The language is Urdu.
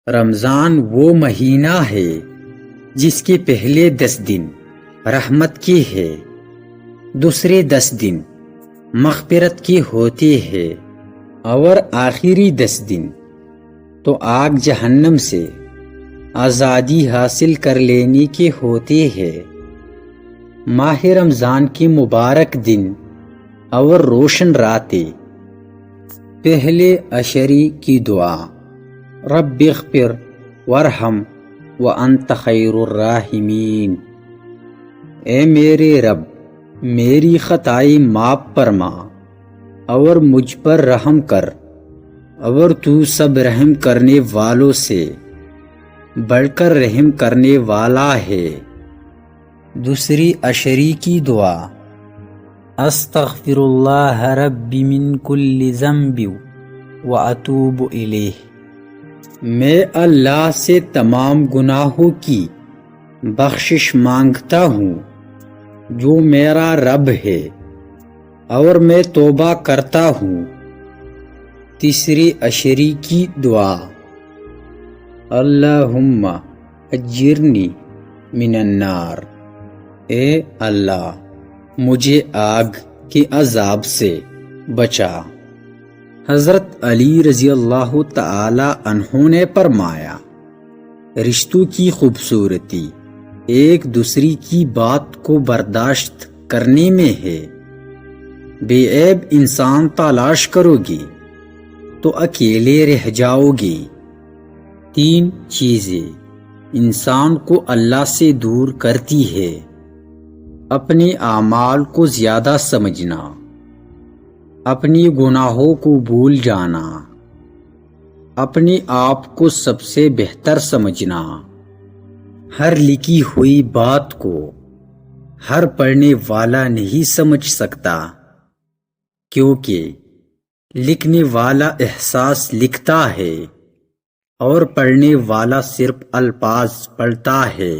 رمضان وہ مہینہ ہے جس کے پہلے 10 دن رحمت کے ہے، دوسرے 10 دن مغفرت کے ہوتے ہیں اور آخری 10 دن تو آگ جہنم سے آزادی حاصل کر لینے کے ہوتے ہیں۔ ماہ رمضان کے مبارک دن اور روشن راتیں۔ پہلے عشری کی دعا، رب اغفر وارحم وانت خیر الراحمین۔ اے میرے رب، میری خطائی معاف فرما اور مجھ پر رحم کر، اور تو سب رحم کرنے والوں سے بڑھ کر رحم کرنے والا ہے۔ دوسری عشری کی دعا، استغفر اللہ ربی من کل ذنب واتوب الیہ۔ میں اللہ سے تمام گناہوں کی بخشش مانگتا ہوں جو میرا رب ہے، اور میں توبہ کرتا ہوں۔ تیسری عشری کی دعا، اللہم اجرنی من النار۔ اے اللہ، مجھے آگ کے عذاب سے بچا۔ حضرت علی رضی اللہ تعالی عنہ نے فرمایا، رشتوں کی خوبصورتی ایک دوسری کی بات کو برداشت کرنے میں ہے۔ بے عیب انسان تلاش کرو گی تو اکیلے رہ جاؤ گے۔ 3 چیزیں انسان کو اللہ سے دور کرتی ہے: اپنے اعمال کو زیادہ سمجھنا، اپنی گناہوں کو بھول جانا، اپنے آپ کو سب سے بہتر سمجھنا۔ ہر لکھی ہوئی بات کو ہر پڑھنے والا نہیں سمجھ سکتا، کیونکہ لکھنے والا احساس لکھتا ہے اور پڑھنے والا صرف الفاظ پڑھتا ہے۔